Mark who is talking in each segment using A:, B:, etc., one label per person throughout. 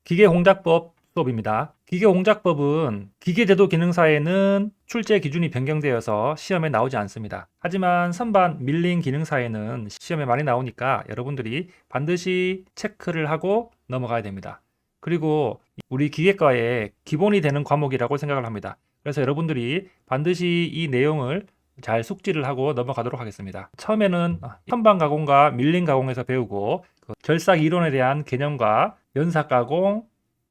A: 기계공작법 수업입니다. 기계공작법은 기계제도 기능사에는 출제 기준이 변경되어서 시험에 나오지 않습니다. 하지만 선반 밀링 기능사에는 시험에 많이 나오니까 여러분들이 반드시 체크를 하고 넘어가야 됩니다. 그리고 우리 기계과의 기본이 되는 과목이라고 생각을 합니다. 그래서 여러분들이 반드시 이 내용을 잘 숙지를 하고 넘어가도록 하겠습니다. 처음에는 선반 가공과 밀링 가공에서 배우고 결삭 이론에 대한 개념과 연사 가공,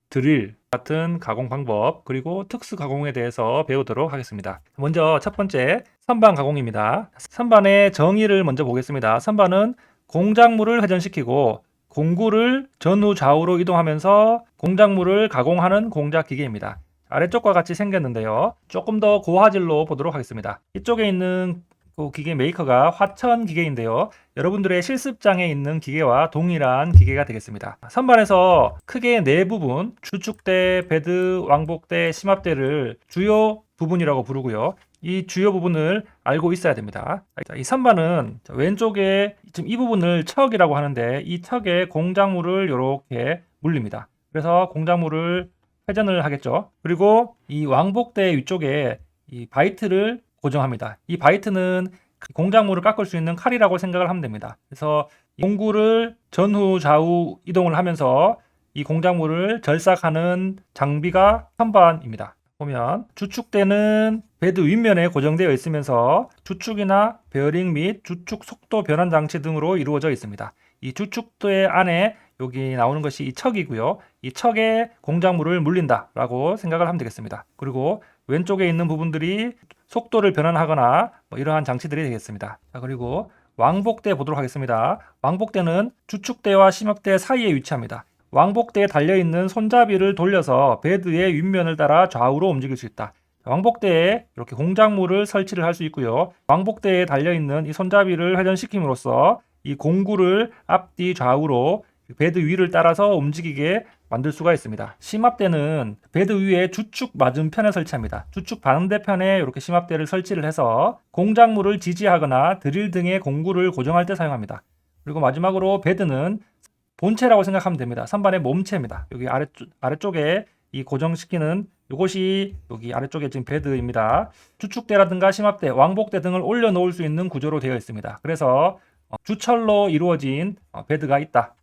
A: 드릴 같은 가공 방법, 그리고 특수 가공에 대해서 배우도록 하겠습니다. 먼저 첫 번째 선반 가공입니다. 선반의 정의를 먼저 보겠습니다. 선반은 공작물을 회전시키고 공구를 전후 좌우로 이동하면서 공작물을 가공하는 공작 기계입니다. 아래쪽과 같이 생겼는데요. 조금 더 고화질로 보도록 하겠습니다. 이쪽에 있는 그 기계 메이커가 화천 기계인데요. 여러분들의 실습장에 있는 기계와 동일한 기계가 되겠습니다. 선반에서 크게 네 부분, 주축대, 베드, 왕복대, 심압대를 주요 부분이라고 부르고요. 이 주요 부분을 알고 있어야 됩니다. 이 선반은 왼쪽에 지금 이 부분을 척이라고 하는데 이 척에 공작물을 이렇게 물립니다. 그래서 공작물을 회전을 하겠죠. 그리고 이 왕복대 위쪽에 이 바이트를 고정합니다. 이 바이트는 공작물을 깎을 수 있는 칼이라고 생각을 하면 됩니다. 그래서 공구를 전후 좌우 이동을 하면서 이 공작물을 절삭하는 장비가 선반입니다. 보면 주축대는 베드 윗면에 고정되어 있으면서 주축이나 베어링 및 주축 속도 변환 장치 등으로 이루어져 있습니다. 이 주축대 안에 여기 나오는 것이 이 척이고요. 이 척에 공작물을 물린다라고 생각을 하면 되겠습니다. 그리고 왼쪽에 있는 부분들이 속도를 변환하거나 이러한 장치들이 되겠습니다. 자, 그리고 왕복대 보도록 하겠습니다. 왕복대는 주축대와 심압대 사이에 위치합니다. 왕복대에 달려있는 손잡이를 돌려서 베드의 윗면을 따라 좌우로 움직일 수 있다. 왕복대에 이렇게 공작물을 설치를 할 수 있고요. 왕복대에 달려있는 이 손잡이를 회전시킴으로써 이 공구를 앞뒤 좌우로 베드 위를 따라서 움직이게 만들 수가 있습니다. 심압대는 베드 위에 주축 맞은편에 설치합니다. 주축 반대편에 이렇게 심압대를 설치를 해서 공작물을 지지하거나 드릴 등의 공구를 고정할 때 사용합니다. 그리고 마지막으로 베드는 본체라고 생각하면 됩니다. 선반의 몸체입니다. 여기 아래쪽에 이 고정시키는 이것이 여기 아래쪽에 지금 베드입니다. 주축대라든가 심압대, 왕복대 등을 올려놓을 수 있는 구조로 되어 있습니다. 그래서 주철로 이루어진 베드가 있다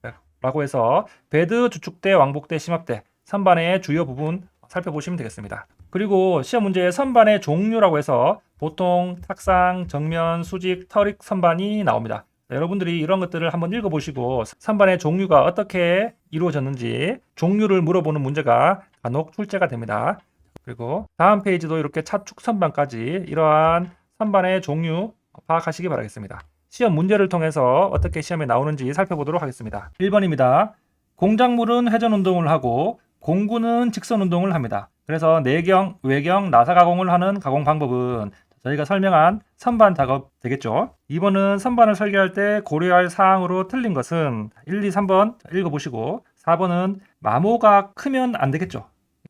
A: 라고 해서 베드, 주축대, 왕복대, 심압대 선반의 주요 부분 살펴보시면 되겠습니다. 그리고 시험 문제에 선반의 종류라고 해서 보통 탁상, 정면, 수직, 터릭 선반이 나옵니다. 여러분들이 이런 것들을 한번 읽어보시고 선반의 종류가 어떻게 이루어졌는지 종류를 물어보는 문제가 간혹 출제가 됩니다. 그리고 다음 페이지도 이렇게 차축 선반까지 이러한 선반의 종류 파악하시기 바라겠습니다. 시험 문제를 통해서 어떻게 시험에 나오는지 살펴보도록 하겠습니다. 1번입니다. 공작물은 회전 운동을 하고 공구는 직선 운동을 합니다. 그래서 내경, 외경, 나사 가공을 하는 가공 방법은 저희가 설명한 선반 작업 되겠죠. 2번은 선반을 설계할 때 고려할 사항으로 틀린 것은 1, 2, 3번 읽어보시고 4번은 마모가 크면 안 되겠죠.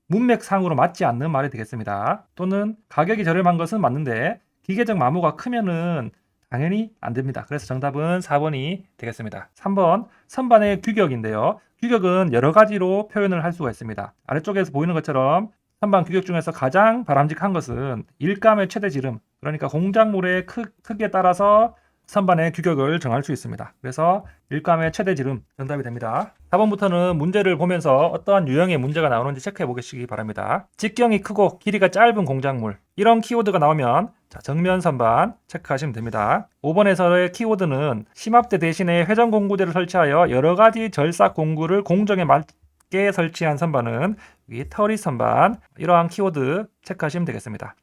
A: 문맥상으로 맞지 않는 말이 되겠습니다. 또는 가격이 저렴한 것은 맞는데 기계적 마모가 크면은 당연히 안 됩니다. 그래서 정답은 4번이 되겠습니다. 3번 선반의 규격인데요. 규격은 여러 가지로 표현을 할 수가 있습니다. 아래쪽에서 보이는 것처럼 선반 규격 중에서 가장 바람직한 것은 일감의 최대 지름, 그러니까 공작물의 크기에 따라서 선반의 규격을 정할 수 있습니다. 그래서 일감의 최대 지름 정답이 됩니다. 4번부터는 문제를 보면서 어떠한 유형의 문제가 나오는지 체크해 보시기 바랍니다. 직경이 크고 길이가 짧은 공작물, 이런 키워드가 나오면 정면 선반 체크하시면 됩니다. 5번에서의 키워드는 심압대 대신에 회전 공구대를 설치하여 여러 가지 절삭 공구를 공정에 맞게 설치한 선반은 이 터리 선반, 이러한 키워드 체크하시면 되겠습니다.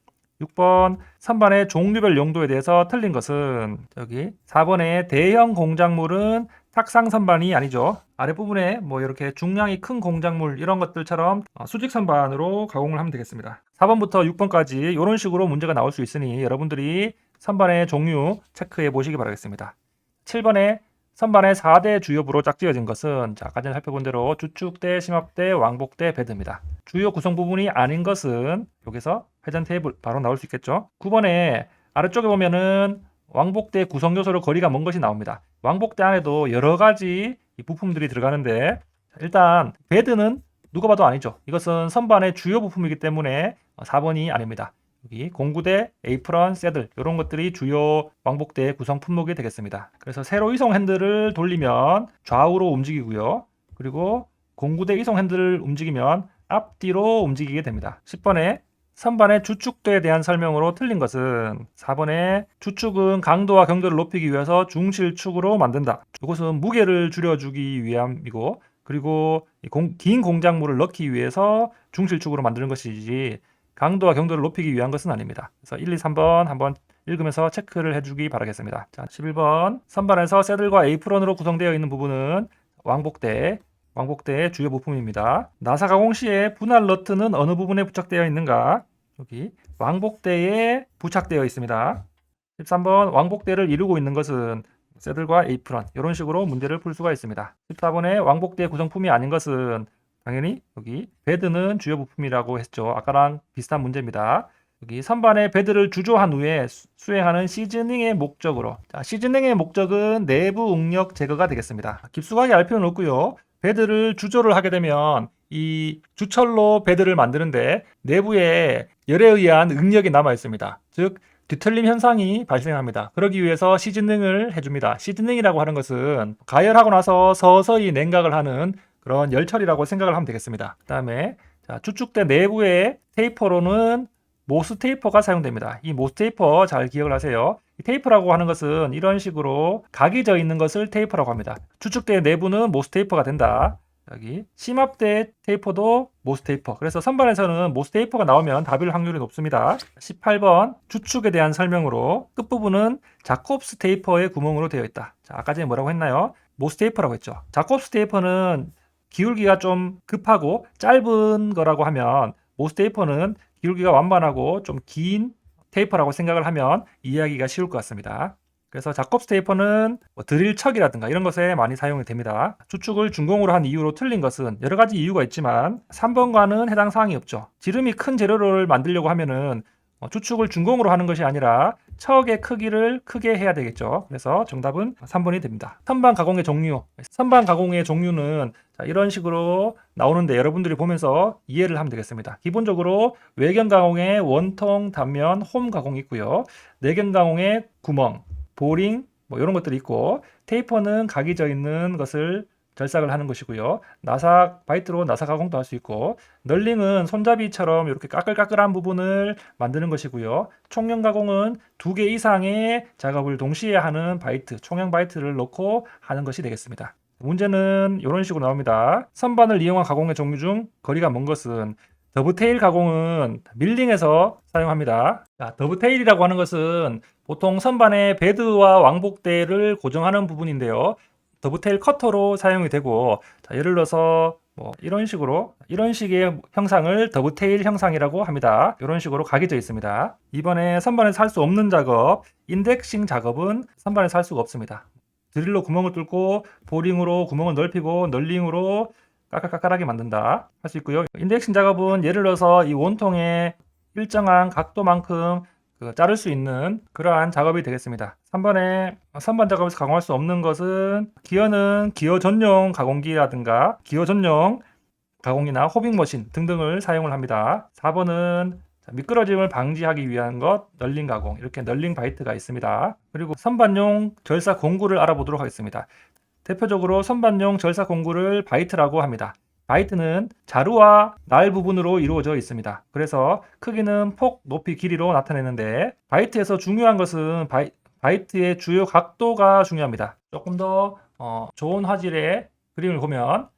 A: 6번 선반의 종류별 용도에 대해서 틀린 것은 여기 4번의 대형 공작물은 탁상 선반이 아니죠. 아랫부분에 이렇게 중량이 큰 공작물 이런 것들처럼 수직 선반으로 가공을 하면 되겠습니다. 4번부터 6번까지 이런 식으로 문제가 나올 수 있으니 여러분들이 선반의 종류 체크해 보시기 바라겠습니다. 7번에 선반의 4대 주요부로 짝지어진 것은 아까 전에 살펴본 대로 주축대, 심압대, 왕복대, 베드입니다. 주요 구성 부분이 아닌 것은 여기서 회전 테이블 바로 나올 수 있겠죠. 9번에 아래쪽에 보면은 왕복대 구성 요소로 거리가 먼 것이 나옵니다. 왕복대 안에도 여러 가지 부품들이 들어가는데 일단 베드는 누가 봐도 아니죠. 이것은 선반의 주요 부품이기 때문에 4번이 아닙니다. 여기 공구대, 에이프런, 새들 이런 것들이 주요 왕복대의 구성 품목이 되겠습니다. 그래서 세로 이송 핸들을 돌리면 좌우로 움직이고요. 그리고 공구대 이송 핸들을 움직이면 앞뒤로 움직이게 됩니다. 10번에 선반의 주축대에 대한 설명으로 틀린 것은 4번에 주축은 강도와 경도를 높이기 위해서 중실축으로 만든다. 이것은 무게를 줄여주기 위함이고 그리고 긴 공작물을 넣기 위해서 중실축으로 만드는 것이지 강도와 경도를 높이기 위한 것은 아닙니다. 그래서 1, 2, 3번 한번 읽으면서 체크를 해주기 바라겠습니다. 자, 11번 선반에서 새들과 에이프런으로 구성되어 있는 부분은 왕복대의 주요 부품입니다. 나사 가공 시에 분할 너트는 어느 부분에 부착되어 있는가? 여기 왕복대에 부착되어 있습니다. 13번 왕복대를 이루고 있는 것은 새들과 에이프런 이런 식으로 문제를 풀 수가 있습니다. 14번에 왕복대 구성품이 아닌 것은 당연히 여기 베드는 주요 부품이라고 했죠. 아까랑 비슷한 문제입니다. 여기 선반에 베드를 주조한 후에 수행하는 시즈닝의 목적으로 시즈닝의 목적은 내부 응력 제거가 되겠습니다. 깊숙하게 알 필요는 없고요. 베드를 주조를 하게 되면 이 주철로 베드를 만드는데 내부에 열에 의한 응력이 남아 있습니다. 즉 뒤틀림 현상이 발생합니다. 그러기 위해서 시즈닝을 해줍니다. 시즈닝이라고 하는 것은 가열하고 나서 서서히 냉각을 하는 그런 열처리라고 생각을 하면 되겠습니다. 그 다음에 주축대 내부의 테이퍼로는 모스 테이퍼가 사용됩니다. 이 모스 테이퍼 잘 기억을 하세요. 이 테이퍼라고 하는 것은 이런 식으로 각이 져 있는 것을 테이퍼라고 합니다. 주축대 내부는 모스 테이퍼가 된다. 여기 심압대 테이퍼도 모스 테이퍼. 그래서 선반에서는 모스 테이퍼가 나오면 답일 확률이 높습니다. 18번 주축에 대한 설명으로 끝부분은 자콥스 테이퍼의 구멍으로 되어 있다. 자, 아까 전에 뭐라고 했나요? 모스 테이퍼라고 했죠. 자콥스 테이퍼는 기울기가 좀 급하고 짧은 거라고 하면 모스 테이퍼는 기울기가 완만하고 좀 긴 테이퍼라고 생각을 하면 이해하기가 쉬울 것 같습니다. 그래서 자콥스 테이퍼는 드릴 척이라든가 이런 것에 많이 사용이 됩니다. 주축을 준공으로 한 이유로 틀린 것은 여러 가지 이유가 있지만 3번과는 해당 사항이 없죠. 지름이 큰 재료를 만들려고 하면은 주축을 준공으로 하는 것이 아니라 척의 크기를 크게 해야 되겠죠. 그래서 정답은 3번이 됩니다. 선반 가공의 종류. 선반 가공의 종류는 이런 식으로 나오는데 여러분들이 보면서 이해를 하면 되겠습니다. 기본적으로 외경 가공의 원통, 단면, 홈 가공이 있고요. 내경 가공의 구멍, 보링 이런 것들이 있고 테이퍼는 각이 져 있는 것을 절삭을 하는 것이고요. 바이트로 나사 가공도 할 수 있고 널링은 손잡이처럼 이렇게 까끌까끌한 부분을 만드는 것이고요. 총형 가공은 2개 이상의 작업을 동시에 하는 바이트, 총형 바이트를 넣고 하는 것이 되겠습니다. 문제는 이런 식으로 나옵니다. 선반을 이용한 가공의 종류 중 거리가 먼 것은 더브테일 가공은 밀링에서 사용합니다. 더브테일이라고 하는 것은 보통 선반의 베드와 왕복대를 고정하는 부분인데요. 더브테일 커터로 사용이 되고 예를 들어서 이런 식의 형상을 더브테일 형상이라고 합니다. 이런 식으로 각이져 있습니다. 이번에 선반에서 할 수 없는 작업, 인덱싱 작업은 선반에서 할 수가 없습니다. 드릴로 구멍을 뚫고 보링으로 구멍을 넓히고 널링으로 까끌까끌하게 만든다 할 수 있고요. 인덱싱 작업은 예를 들어서 이 원통의 일정한 각도만큼 자를 수 있는 그러한 작업이 되겠습니다. 3번에 선반 작업에서 가공할 수 없는 것은 기어는 기어 전용 가공기라든가 기어 전용 가공이나 호빙 머신 등등을 사용을 합니다. 4번은 미끄러짐을 방지하기 위한 것 널링 가공, 이렇게 널링 바이트가 있습니다. 그리고 선반용 절삭 공구를 알아보도록 하겠습니다. 대표적으로 선반용 절삭 공구를 바이트라고 합니다. 바이트는 자루와 날 부분으로 이루어져 있습니다. 그래서 크기는 폭, 높이, 길이로 나타내는데 바이트에서 중요한 것은 바이트의 주요 각도가 중요합니다. 조금 더 좋은 화질의 그림을 보면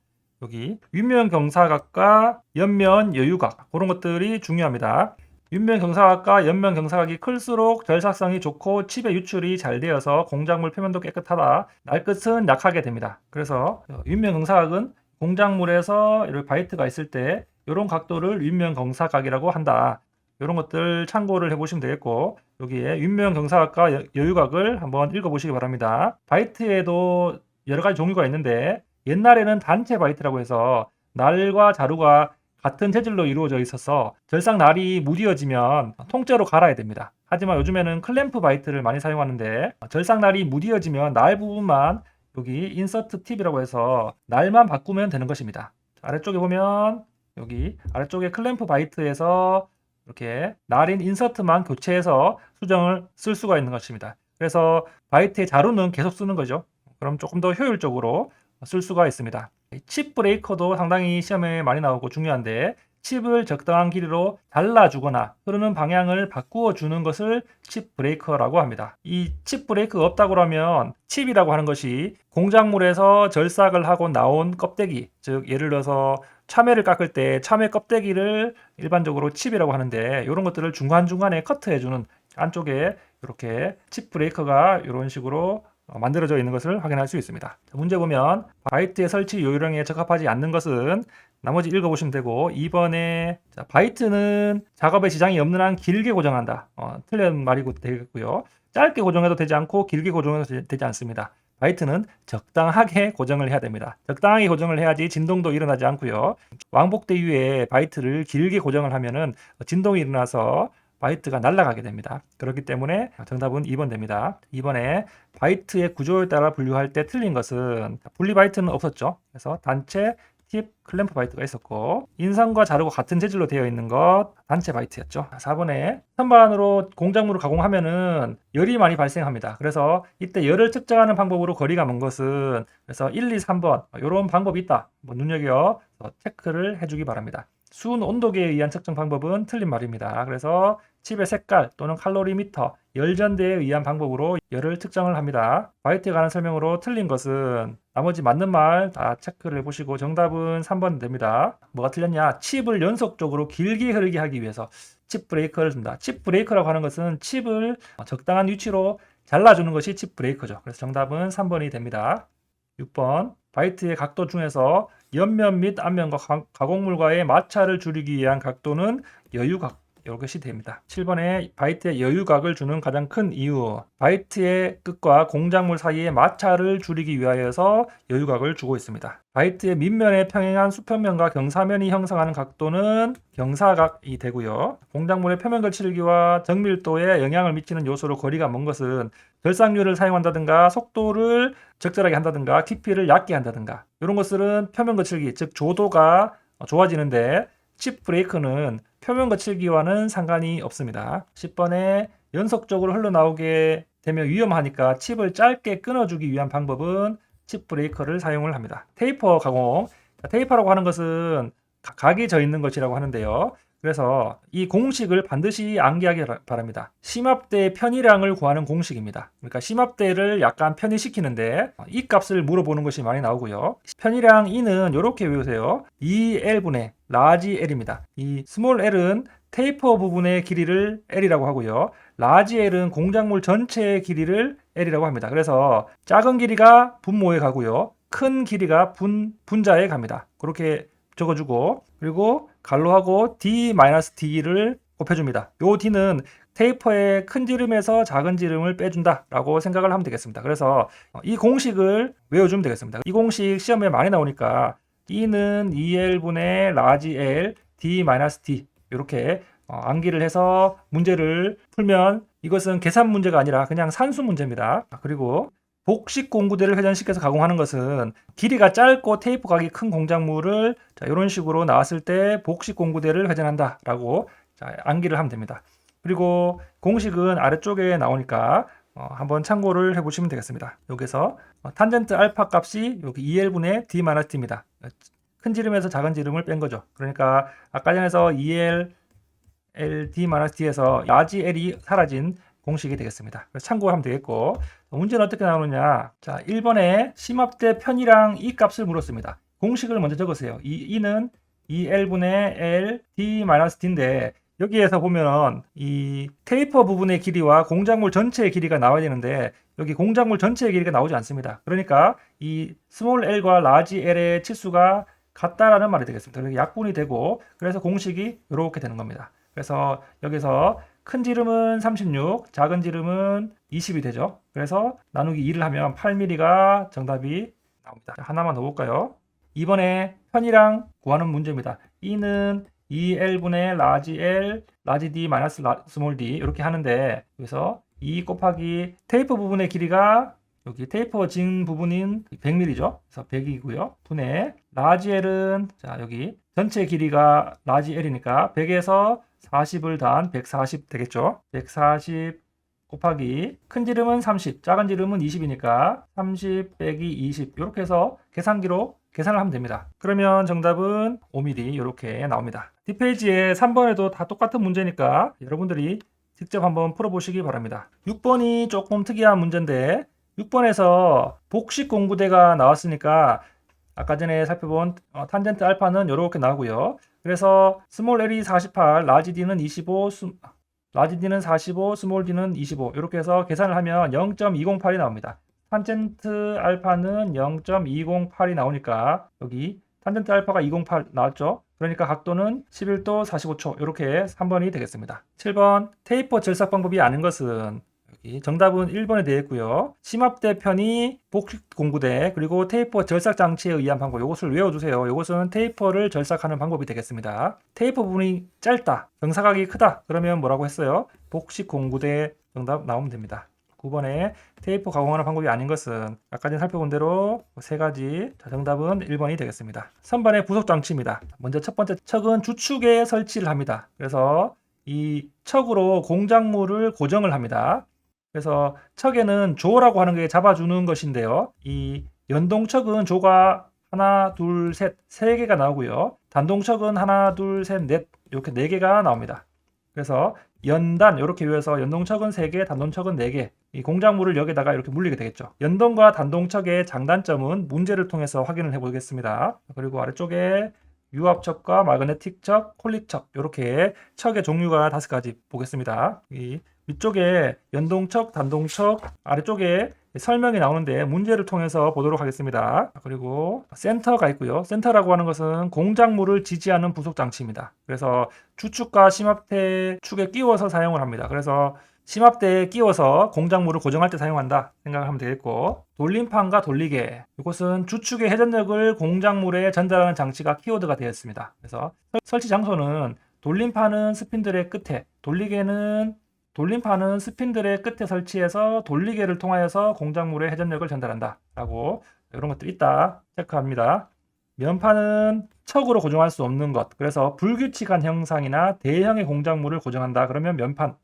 A: 여기 윗면 경사각과 옆면 여유각 그런 것들이 중요합니다. 윗면 경사각과 옆면 경사각이 클수록 절삭성이 좋고 칩의 유출이 잘 되어서 공작물 표면도 깨끗하다. 날 끝은 약하게 됩니다. 그래서 윗면 경사각은 공작물에서 이렇게 바이트가 있을 때 이런 각도를 윗면 경사각이라고 한다. 이런 것들 참고를 해보시면 되겠고 여기에 윗면 경사각과 여유각을 한번 읽어보시기 바랍니다. 바이트에도 여러 가지 종류가 있는데 옛날에는 단체 바이트라고 해서 날과 자루가 같은 재질로 이루어져 있어서 절삭 날이 무디어지면 통째로 갈아야 됩니다. 하지만 요즘에는 클램프 바이트를 많이 사용하는데 절삭 날이 무디어지면 날 부분만 여기 인서트 팁이라고 해서 날만 바꾸면 되는 것입니다. 아래쪽에 보면 여기 아래쪽에 클램프 바이트에서 이렇게 날인 인서트만 교체해서 수정을 쓸 수가 있는 것입니다. 그래서 바이트의 자루는 계속 쓰는 거죠. 그럼 조금 더 효율적으로 쓸 수가 있습니다. 칩 브레이커도 상당히 시험에 많이 나오고 중요한데 칩을 적당한 길이로 잘라주거나 흐르는 방향을 바꾸어 주는 것을 칩 브레이커라고 합니다. 이 칩 브레이커가 없다고 하면 칩이라고 하는 것이 공작물에서 절삭을 하고 나온 껍데기, 즉 예를 들어서 참외를 깎을 때 참외 껍데기를 일반적으로 칩이라고 하는데 이런 것들을 중간중간에 커트해주는 안쪽에 이렇게 칩 브레이커가 이런 식으로 만들어져 있는 것을 확인할 수 있습니다. 문제 보면 바이트의 설치 요령에 적합하지 않는 것은 나머지 읽어보시면 되고 2번에 바이트는 작업에 지장이 없는 한 길게 고정한다. 틀린 말이고 되겠고요. 짧게 고정해도 되지 않고 길게 고정해도 되지 않습니다. 바이트는 적당하게 고정을 해야 됩니다. 적당하게 고정을 해야지 진동도 일어나지 않고요. 왕복대 위에 바이트를 길게 고정을 하면은 진동이 일어나서 바이트가 날아가게 됩니다. 그렇기 때문에 정답은 2번 됩니다. 2번에 바이트의 구조에 따라 분류할 때 틀린 것은 분리 바이트는 없었죠. 그래서 단체, 팁, 클램프 바이트가 있었고 인선과 자루가 같은 재질로 되어 있는 것 단체 바이트였죠. 4번에 선반으로 공작물을 가공하면은 열이 많이 발생합니다. 그래서 이때 열을 측정하는 방법으로 거리가 먼 것은 그래서 1, 2, 3번 이런 방법이 있다. 눈여겨 체크를 해주기 바랍니다. 수은 온도계에 의한 측정 방법은 틀린 말입니다. 그래서 칩의 색깔 또는 칼로리미터, 열전대에 의한 방법으로 열을 측정을 합니다. 바이트에 관한 설명으로 틀린 것은 나머지 맞는 말 다 체크를 해보시고 정답은 3번 됩니다. 뭐가 틀렸냐? 칩을 연속적으로 길게 흐르게 하기 위해서 칩 브레이커를 준다. 칩 브레이커라고 하는 것은 칩을 적당한 위치로 잘라주는 것이 칩 브레이커죠. 그래서 정답은 3번이 됩니다. 6번 바이트의 각도 중에서 옆면 및 앞면과 가공물과의 마찰을 줄이기 위한 각도는 여유각 이것이 됩니다. 7번에 바이트에 여유각을 주는 가장 큰 이유 바이트의 끝과 공작물 사이의 마찰을 줄이기 위하여서 여유각을 주고 있습니다. 바이트의 밑면에 평행한 수평면과 경사면이 형성하는 각도는 경사각이 되고요. 공작물의 표면 거칠기와 정밀도에 영향을 미치는 요소로 거리가 먼 것은 결삭률을 사용한다든가 속도를 적절하게 한다든가 깊이를 얕게 한다든가 이런 것들은 표면 거칠기 즉 조도가 좋아지는데 칩 브레이크는 표면 거칠기와는 상관이 없습니다. 10번에 연속적으로 흘러나오게 되면 위험하니까 칩을 짧게 끊어주기 위한 방법은 칩 브레이커를 사용을 합니다. 테이퍼 가공. 테이퍼라고 하는 것은 각이 져 있는 것이라고 하는데요. 그래서 이 공식을 반드시 암기하기 바랍니다. 심압대의 편의량을 구하는 공식입니다. 그러니까 심압대를 약간 편의시키는데 이 값을 물어보는 것이 많이 나오고요. 편의량 E는 이렇게 외우세요. 2L분의 라지 L입니다. 이 스몰 L은 테이퍼 부분의 길이를 L이라고 하고요. 라지 L은 공작물 전체의 길이를 L이라고 합니다. 그래서 작은 길이가 분모에 가고요. 큰 길이가 분자에 갑니다. 그렇게 적어주고 그리고 갈로하고 D-D를 곱해줍니다. 요 D는 테이퍼의 큰 지름에서 작은 지름을 빼준다 라고 생각을 하면 되겠습니다. 그래서 이 공식을 외워주면 되겠습니다. 이 공식 시험에 많이 나오니까 E는 2L분의 라지 L D-D 이렇게 암기를 해서 문제를 풀면 이것은 계산 문제가 아니라 그냥 산수 문제입니다. 그리고 복식 공구대를 회전시켜서 가공하는 것은 길이가 짧고 테이프 각이 큰 공작물을 이런 식으로 나왔을 때 복식 공구대를 회전한다 라고 암기를 하면 됩니다. 그리고 공식은 아래쪽에 나오니까 한번 참고를 해보시면 되겠습니다. 여기서 탄젠트 알파 값이 여기 2L분의 D-D입니다. 큰 지름에서 작은 지름을 뺀 거죠. 그러니까 아까 전에서 2L D-D에서 라지 L이 사라진 공식이 되겠습니다. 그래서 참고하면 되겠고 문제는 어떻게 나오느냐. 자, 1번에 심압대 편의량 E 값을 물었습니다. 공식을 먼저 적으세요. E는 2L분의 L D-D인데 여기에서 보면 이 테이퍼 부분의 길이와 공작물 전체의 길이가 나와야 되는데 여기 공작물 전체의 길이가 나오지 않습니다. 그러니까 이 스몰 L과 라지 L의 치수가 같다라는 말이 되겠습니다. 그래서 약분이 되고 그래서 공식이 이렇게 되는 겁니다. 그래서 여기서 큰 지름은 36, 작은 지름은 20이 되죠. 그래서 나누기 2를 하면 8mm가 정답이 나옵니다. 하나만 더 볼까요? 이번에 편의량 구하는 문제입니다. E는 2L분의 라지 L, 라지 D 마이너스 스몰 D 이렇게 하는데 여기서 2 곱하기 테이프 부분의 길이가 여기 테이퍼진 부분인 100mm죠. 그래서 100이고요. 분의 라지 L은 자 여기 전체 길이가 라지 L이니까 100에서 40을 더한 140 되겠죠. 140 곱하기 큰 지름은 30, 작은 지름은 20이니까 30 빼기 20 이렇게 해서 계산기로 계산을 하면 됩니다. 그러면 정답은 5mm 이렇게 나옵니다. 뒷페이지에 3번에도 다 똑같은 문제니까 여러분들이 직접 한번 풀어보시기 바랍니다. 6번이 조금 특이한 문제인데 6번에서 복식 공구대가 나왔으니까 아까 전에 살펴본 탄젠트 알파는 이렇게 나오고요. 그래서 스몰 L이 48, 라지 D는 25, 라지 D는 45, 스몰 D는 25 이렇게 해서 계산을 하면 0.208이 나옵니다. 탄젠트 알파는 0.208이 나오니까 여기 탄젠트 알파가 208 나왔죠. 그러니까 각도는 11도 45초 이렇게 3번이 되겠습니다. 7번 테이퍼 절삭 방법이 아닌 것은 여기 정답은 1번에 되어 있고요. 심압대 편이 복식 공구대 그리고 테이퍼 절삭 장치에 의한 방법 이것을 외워주세요. 이것은 테이퍼를 절삭하는 방법이 되겠습니다. 테이퍼 부분이 짧다, 정사각이 크다 그러면 뭐라고 했어요? 복식 공구대 정답 나오면 됩니다. 9번에 테이프 가공하는 방법이 아닌 것은 아까 전에 살펴본 대로 세 가지. 자, 정답은 1번이 되겠습니다. 선반의 부속 장치입니다. 먼저 첫 번째 척은 주축에 설치를 합니다. 그래서 이 척으로 공작물을 고정을 합니다. 그래서 척에는 조라고 하는 게 잡아주는 것인데요. 이 연동척은 조가 하나, 둘, 셋, 세 개가 나오고요. 단동척은 하나, 둘, 셋, 넷 이렇게 네 개가 나옵니다. 그래서 연단 이렇게 외워서 연동척은 3개, 단동척은 4개. 이 공작물을 여기다가 이렇게 물리게 되겠죠. 연동과 단동척의 장단점은 문제를 통해서 확인을 해보겠습니다. 그리고 아래쪽에 유압척과 마그네틱척, 콜릭척 이렇게 척의 종류가 5가지 보겠습니다. 이 위쪽에 연동척, 단동척, 아래쪽에 설명이 나오는데 문제를 통해서 보도록 하겠습니다. 그리고 센터가 있고요. 센터라고 하는 것은 공작물을 지지하는 부속 장치입니다. 그래서 주축과 심압대 축에 끼워서 사용을 합니다. 그래서 심압대에 끼워서 공작물을 고정할 때 사용한다 생각하면 되겠고, 돌림판과 돌리개 이것은 주축의 회전력을 공작물에 전달하는 장치가 키워드가 되어 있습니다. 그래서 설치 장소는 돌림판은 스핀들의 끝에, 돌림판은 스핀들의 끝에 설치해서 돌리개를 통하여서 공작물의 회전력을 전달한다 라고 이런 것들이 있다 체크합니다. 면판은 척으로 고정할 수 없는 것, 그래서 불규칙한 형상이나 대형의 공작물을 고정한다 그러면 면판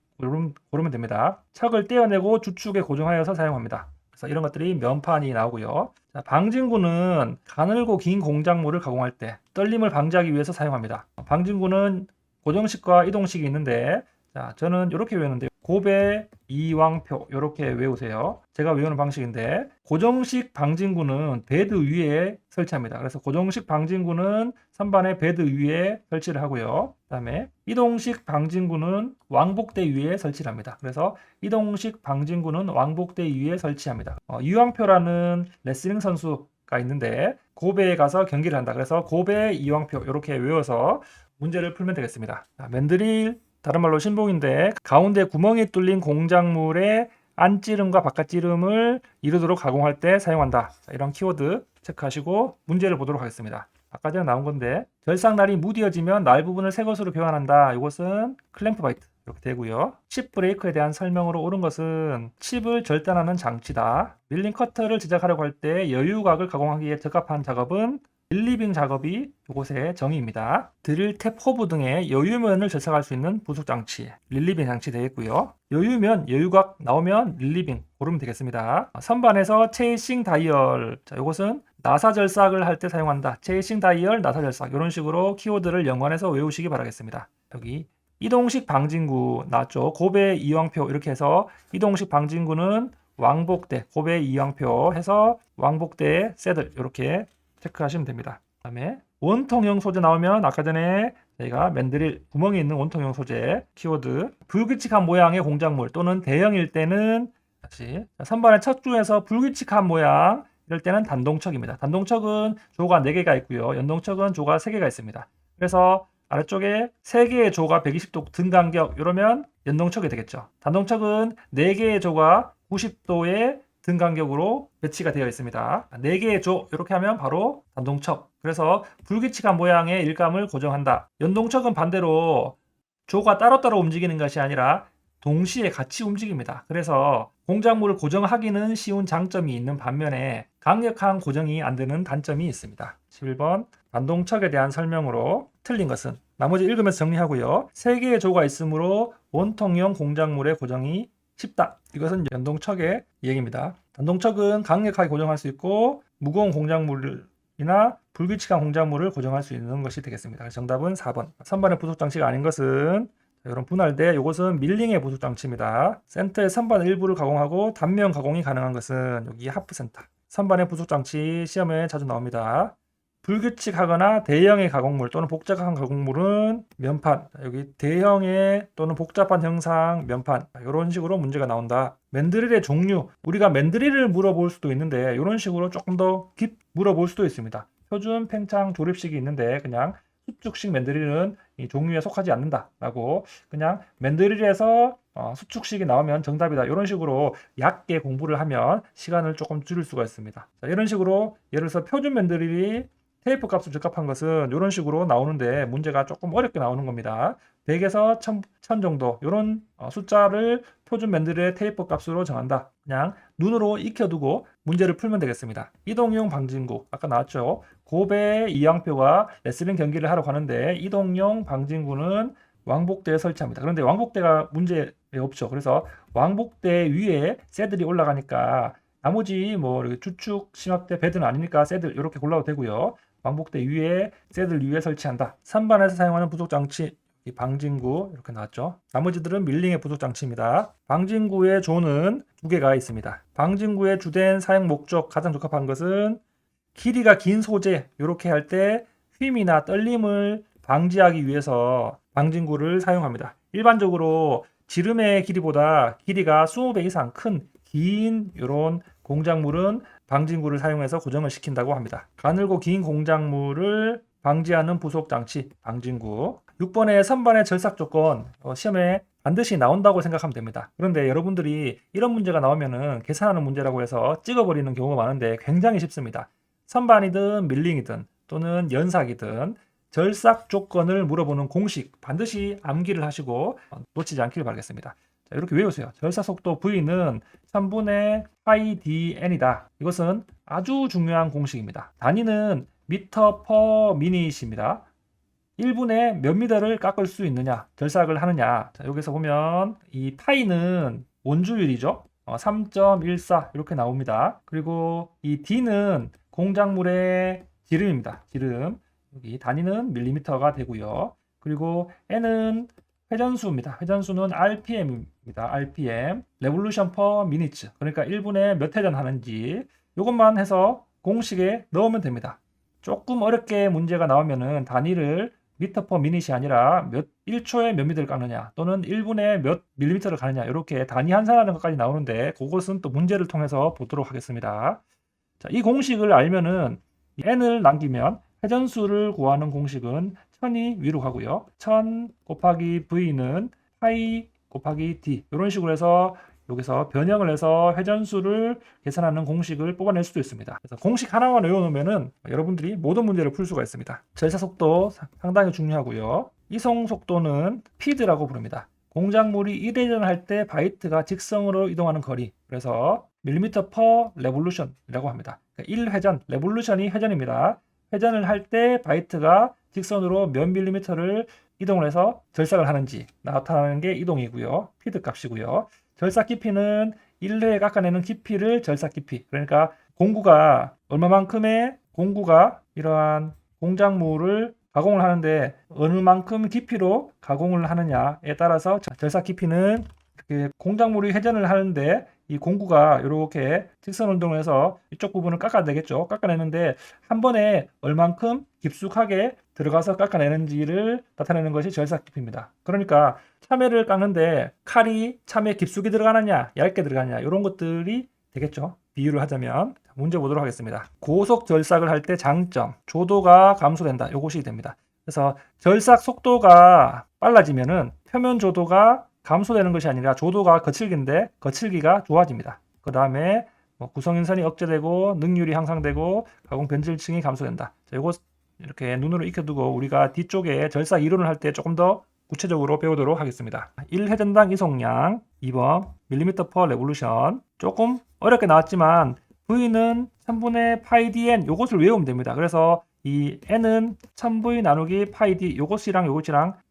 A: 고르면 됩니다. 척을 떼어내고 주축에 고정하여서 사용합니다. 그래서 이런 것들이 면판이 나오고요. 자, 방진구는 가늘고 긴 공작물을 가공할 때 떨림을 방지하기 위해서 사용합니다. 방진구는 고정식과 이동식이 있는데, 자, 저는 이렇게 외우는데 고배 이왕표 이렇게 외우세요. 제가 외우는 방식인데, 고정식 방진구는 베드 위에 설치합니다. 그래서 고정식 방진구는 선반의 베드 위에 설치를 하고요. 그 다음에 이동식 방진구는 왕복대 위에 설치를 합니다. 그래서 이동식 방진구는 왕복대 위에 설치합니다. 이왕표라는 레슬링 선수가 있는데 고배에 가서 경기를 한다. 그래서 고배 이왕표 이렇게 외워서 문제를 풀면 되겠습니다. 자, 맨드릴 다른 말로 신봉인데 가운데 구멍이 뚫린 공작물의 안찌름과 바깥찌름을 이루도록 가공할 때 사용한다. 자, 이런 키워드 체크하시고 문제를 보도록 하겠습니다. 아까 전에 나온 건데, 절삭날이 무디어지면 날 부분을 새 것으로 교환한다. 이것은 클램프 바이트 이렇게 되고요. 칩 브레이크에 대한 설명으로 옳은 것은 칩을 절단하는 장치다. 밀링 커터를 제작하려고 할 때 여유각을 가공하기에 적합한 작업은 릴리빙 작업이 이곳의 정의입니다. 드릴, 탭, 호브 등의 여유면을 절삭할 수 있는 부속 장치, 릴리빙 장치 되어 있고요. 여유면, 여유각 나오면 릴리빙 고르면 되겠습니다. 선반에서 체이싱 다이얼, 자, 이것은 나사 절삭을 할 때 사용한다. 체이싱 다이얼, 나사 절삭 이런 식으로 키워드를 연관해서 외우시기 바라겠습니다. 여기 이동식 방진구 나왔죠. 고배 이왕표 이렇게 해서 이동식 방진구는 왕복대, 고배 이왕표 해서 왕복대 새들 이렇게 체크하시면 됩니다. 그 다음에 원통형 소재 나오면 아까 전에 저희가 맨드릴 구멍이 있는 원통형 소재 키워드, 불규칙한 모양의 공작물 또는 대형일 때는 다시 선반의 첫 중에서 불규칙한 모양 이럴 때는 단동척입니다. 단동척은 조가 4개가 있고요. 연동척은 조가 3개가 있습니다. 그래서 아래쪽에 3개의 조가 120도 등간격 이러면 연동척이 되겠죠. 단동척은 4개의 조가 90도의 등간격으로 배치가 되어 있습니다. 4개의 조 이렇게 하면 바로 단동척. 그래서 불규칙한 모양의 일감을 고정한다. 연동척은 반대로 조가 따로따로 움직이는 것이 아니라 동시에 같이 움직입니다. 그래서 공작물을 고정하기는 쉬운 장점이 있는 반면에 강력한 고정이 안 되는 단점이 있습니다. 11번 반동척에 대한 설명으로 틀린 것은 나머지 읽으면서 정리하고요. 3개의 조가 있으므로 원통형 공작물의 고정이 쉽다. 이것은 연동척의 얘기입니다. 단동척은 강력하게 고정할 수 있고 무거운 공작물이나 불규칙한 공작물을 고정할 수 있는 것이 되겠습니다. 정답은 4번. 선반의 부속장치가 아닌 것은 이런 분할대, 이것은 밀링의 부속장치입니다. 센터의 선반 일부를 가공하고 단면 가공이 가능한 것은 여기 하프센터. 선반의 부속장치 시험에 자주 나옵니다. 불규칙하거나 대형의 가공물 또는 복잡한 가공물은 면판, 여기 대형의 또는 복잡한 형상 면판, 이런 식으로 문제가 나온다. 맨드릴의 종류, 우리가 맨드릴을 물어볼 수도 있는데 이런 식으로 조금 더 물어볼 수도 있습니다. 표준 팽창 조립식이 있는데 그냥 수축식 맨드릴은 이 종류에 속하지 않는다라고, 그냥 맨드릴에서 수축식이 나오면 정답이다, 이런 식으로 얕게 공부를 하면 시간을 조금 줄일 수가 있습니다. 자, 이런 식으로 예를 들어서 표준 맨드릴이 테이프 값을 적합한 것은 이런 식으로 나오는데 문제가 조금 어렵게 나오는 겁니다. 100에서 1000 정도 이런 숫자를 표준 맨드릴의 테이프 값으로 정한다. 그냥 눈으로 익혀두고 문제를 풀면 되겠습니다. 이동용 방진구 아까 나왔죠. 고배 이양표가 레슬링 경기를 하러 가는데 이동용 방진구는 왕복대에 설치합니다. 그런데 왕복대가 문제 없죠. 그래서 왕복대 위에 새들이 올라가니까 나머지 뭐 주축, 심압대, 배드는 아니니까 새들 이렇게 골라도 되고요. 왕복대 위에 새들 위에 설치한다. 선반에서 사용하는 부속장치 방진구 이렇게 나왔죠. 나머지들은 밀링의 부속장치입니다. 방진구의 조는 2개가 있습니다. 방진구의 주된 사용 목적 가장 적합한 것은 길이가 긴 소재, 이렇게 할 때 휨이나 떨림을 방지하기 위해서 방진구를 사용합니다. 일반적으로 지름의 길이보다 길이가 20배 이상 큰 긴 이런 공작물은 방진구를 사용해서 고정을 시킨다고 합니다. 가늘고 긴 공작물을 방지하는 부속장치 방진구. 6번의 선반의 절삭 조건 시험에 반드시 나온다고 생각하면 됩니다. 그런데 여러분들이 이런 문제가 나오면은 계산하는 문제라고 해서 찍어버리는 경우가 많은데 굉장히 쉽습니다. 선반이든 밀링이든 또는 연삭이든 절삭 조건을 물어보는 공식 반드시 암기를 하시고 놓치지 않기를 바라겠습니다. 자, 이렇게 외우세요. 절삭 속도 V는 3분의 파이 dn이다. 이것은 아주 중요한 공식입니다. 단위는 미터 퍼 미닛입니다. 1분에 몇 미터를 깎을 수 있느냐, 절삭을 하느냐. 자, 여기서 보면 이 파이는 원주율이죠. 3.14 이렇게 나옵니다. 그리고 이 d는 공작물의 지름입니다. 지름. 여기 단위는 밀리미터가 되고요. 그리고 n은 회전수입니다. 회전수는 RPM입니다. RPM, Revolution per Minute. 그러니까 1분에 몇 회전 하는지 이것만 해서 공식에 넣으면 됩니다. 조금 어렵게 문제가 나오면은 단위를 미터 퍼 미닛이 아니라 1초에 몇 미터를 깎느냐 또는 1분에 몇 밀리미터를 가느냐 이렇게 단위 환산하는 것까지 나오는데 그것은 또 문제를 통해서 보도록 하겠습니다. 자, 이 공식을 알면은 n을 남기면 회전수를 구하는 공식은 1000이 위로 가고요. 1000 곱하기 v는 파이 곱하기 d 이런 식으로 해서 여기서 변형을 해서 회전수를 계산하는 공식을 뽑아낼 수도 있습니다. 그래서 공식 하나만 외워놓으면은 여러분들이 모든 문제를 풀 수가 있습니다. 절삭 속도 상당히 중요하고요. 이송 속도는 피드라고 부릅니다. 공작물이 1회전을 할 때 바이트가 직선으로 이동하는 거리, 그래서 밀리미터 퍼 레볼루션이라고 합니다. 1회전, 레볼루션이 회전입니다. 회전을 할 때 바이트가 직선으로 몇 밀리미터를 이동을 해서 절삭을 하는지 나타나는 게 이동이고요. 피드 값이고요. 절삭 깊이는 1회에 깎아내는 깊이를 절삭 깊이, 그러니까 공구가 얼마만큼의 공구가 이러한 공작물을 가공을 하는데 어느 만큼 깊이로 가공을 하느냐에 따라서 절삭 깊이는 공작물이 회전을 하는데 이 공구가 이렇게 직선 운동을 해서 이쪽 부분을 깎아내겠죠. 깎아내는데 한 번에 얼만큼 깊숙하게 들어가서 깎아내는지를 나타내는 것이 절삭 깊이입니다. 그러니까 참외를 깎는데 칼이 참외 깊숙이 들어가느냐 얇게 들어가느냐 이런 것들이 되겠죠. 비유를 하자면 문제 보도록 하겠습니다. 고속 절삭을 할 때 장점, 조도가 감소된다. 이것이 됩니다. 그래서 절삭 속도가 빨라지면은 표면 조도가 감소되는 것이 아니라 조도가 거칠기인데 거칠기가 좋아집니다. 그 다음에 구성인선이 억제되고 능률이 향상되고 가공 변질층이 감소된다. 자, 이거 이렇게 눈으로 익혀두고 우리가 뒤쪽에 절삭 이론을 할 때 조금 더 구체적으로 배우도록 하겠습니다. 1회전당 이송량, 2번 밀리미터 퍼 레볼루션. 조금 어렵게 나왔지만 V는 1000분의 파이 dn 요것을 외우면 됩니다. 그래서 이 n은 1000V 나누기 파이 d 요것이랑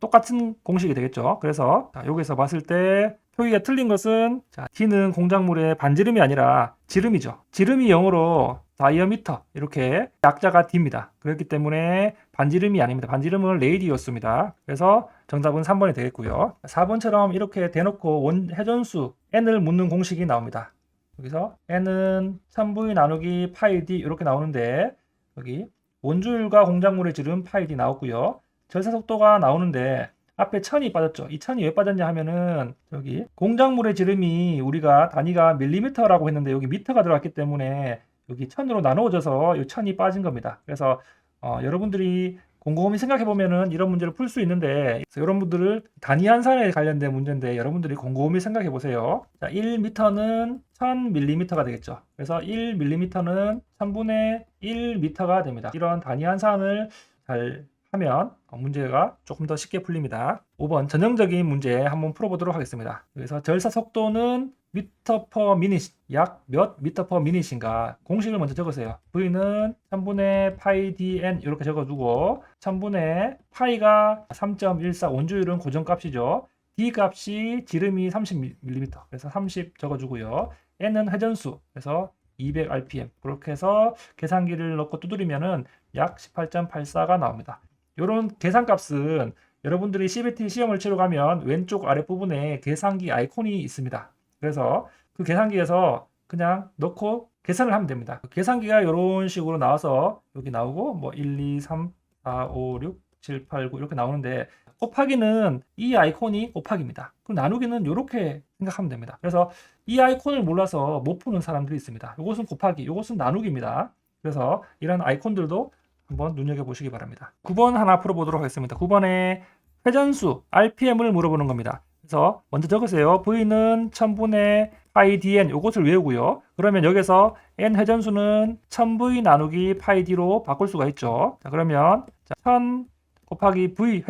A: 똑같은 공식이 되겠죠. 그래서 여기서 봤을 때 표기가 틀린 것은 D는 공작물의 반지름이 아니라 지름이죠. 지름이 0으로 다이어미터 이렇게 약자가 D입니다. 그렇기 때문에 반지름이 아닙니다. 반지름은 레이디였습니다. 그래서 정답은 3번이 되겠고요. 4번처럼 이렇게 대놓고 회전수 n을 묻는 공식이 나옵니다. 여기서 n은 1000V 나누기 파이 d 이렇게 나오는데 여기 원주율과 공작물의 지름 파이 d 나왔고요. 절사 속도가 나오는데 앞에 1000이 빠졌죠. 이 1000이 왜 빠졌냐 하면은 여기 공작물의 지름이 우리가 단위가 밀리미터라고 했는데 여기 미터가 들어갔기 때문에 여기 1000으로 나누어져서 이 1000이 빠진 겁니다. 그래서 여러분들이 곰곰이 생각해 보면은 이런 문제를 풀 수 있는데 여러분들을 단위 한산에 관련된 문제인데 여러분들이 곰곰이 생각해 보세요. 자, 1m는 1000mm가 되겠죠. 그래서 1mm는 1000분의 1m가 됩니다. 이런 단위 한산을 잘 하면 문제가 조금 더 쉽게 풀립니다. 5번 전형적인 문제 한번 풀어보도록 하겠습니다. 여기서 절사 속도는 미터 퍼 미닛, 약 몇 미터 퍼 미닛인가 공식을 먼저 적으세요. V는 1000분의 파이 dn 이렇게 적어두고 1000분의 파이가 3.14 원주율은 고정값이죠. D 값이 지름이 30mm 그래서 30 적어주고요. n은 회전수 그래서 200rpm 그렇게 해서 계산기를 넣고 두드리면은 약 18.84가 나옵니다. 이런 계산값은 여러분들이 CBT 시험을 치러 가면 왼쪽 아랫부분에 계산기 아이콘이 있습니다. 그래서 그 계산기에서 그냥 넣고 계산을 하면 됩니다. 계산기가 이런 식으로 나와서 여기 나오고 뭐 1, 2, 3, 4, 5, 6, 7, 8, 9 이렇게 나오는데 곱하기는 이 아이콘이 곱하기입니다. 그럼 나누기는 이렇게 생각하면 됩니다. 그래서 이 아이콘을 몰라서 못 푸는 사람들이 있습니다. 이것은 곱하기, 이것은 나누기입니다. 그래서 이런 아이콘들도 한번 눈여겨보시기 바랍니다. 9번 하나 풀어보도록 하겠습니다. 9번에 회전수 RPM을 물어보는 겁니다. 그래서 먼저 적으세요. V는 1000분의 파이 dn 이것을 외우고요. 그러면 여기서 n 회전수는 1000V 나누기 파이 d로 바꿀 수가 있죠. 자, 그러면 1000 곱하기 V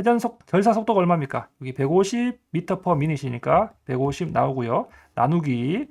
A: 절사 속도가 얼마입니까? 여기 150m per minute이니까 150 나오고요. 나누기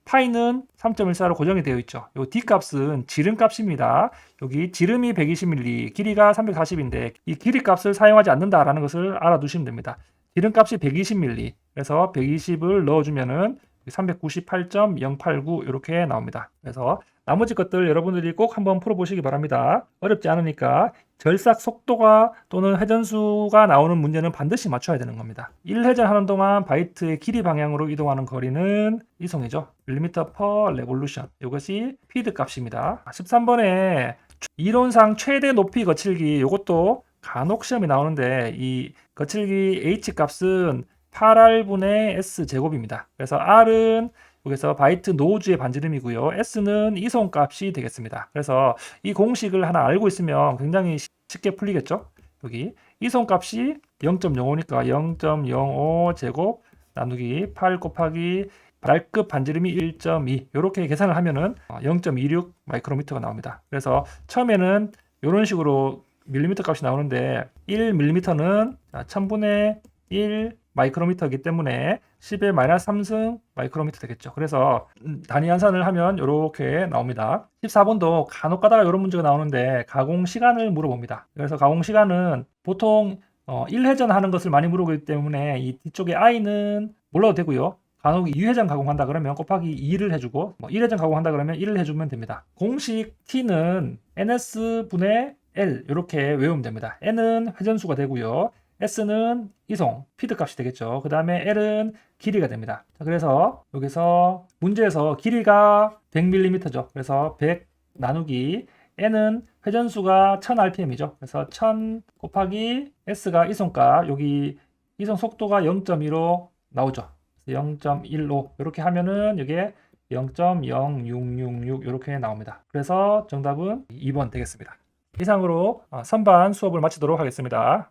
A: 파이는 3.14로 고정이 되어 있죠. 요 D 값은 지름 값입니다. 여기 지름이 120mm, 길이가 340인데 이 길이 값을 사용하지 않는다라는 것을 알아두시면 됩니다. 지름 값이 120mm, 그래서 120을 넣어주면은 398.089 이렇게 나옵니다. 그래서 나머지 것들 여러분들이 꼭 한번 풀어보시기 바랍니다. 어렵지 않으니까 절삭 속도가 또는 회전수가 나오는 문제는 반드시 맞춰야 되는 겁니다. 1회전 하는 동안 바이트의 길이 방향으로 이동하는 거리는 이송이죠. 밀리미터 퍼 레볼루션. 이것이 피드 값입니다. 13번에 이론상 최대 높이 거칠기 이것도 간혹 시험이 나오는데 이 거칠기 H 값은 8R분의 S 제곱입니다. 그래서 R은 여기서 바이트 노즈의 반지름이고요. S는 이송값이 되겠습니다. 그래서 이 공식을 하나 알고 있으면 굉장히 쉽게 풀리겠죠. 여기 이송값이 0.05니까 0.05 제곱 나누기 8 곱하기 발급 반지름이 1.2 이렇게 계산을 하면은 0.26 마이크로미터가 나옵니다. 그래서 처음에는 이런 식으로 밀리미터 값이 나오는데 1밀리미터는 1000분의 1 마이크로미터이기 때문에 10의 마이너스 3승 마이크로미터 되겠죠. 그래서 단위 환산을 하면 이렇게 나옵니다. 14번도 간혹 가다가 이런 문제가 나오는데 가공 시간을 물어봅니다. 그래서 가공 시간은 보통 1회전 하는 것을 많이 물어보기 때문에 이 뒤쪽에 i는 몰라도 되고요. 간혹 2회전 가공한다 그러면 곱하기 2를 해주고 1회전 가공한다 그러면 1을 해주면 됩니다. 공식 t는 ns분의 l 이렇게 외우면 됩니다. n은 회전수가 되고요. S는 이송, 피드 값이 되겠죠. 그 다음에 L은 길이가 됩니다. 자, 그래서 여기서 문제에서 길이가 100mm죠. 그래서 100 나누기 N은 회전수가 1000rpm이죠. 그래서 1000 곱하기 S가 이송값, 여기 이송 속도가 0.15 나오죠. 0.15 이렇게 하면은 이게 0.0666 이렇게 나옵니다. 그래서 정답은 2번 되겠습니다. 이상으로 선반 수업을 마치도록 하겠습니다.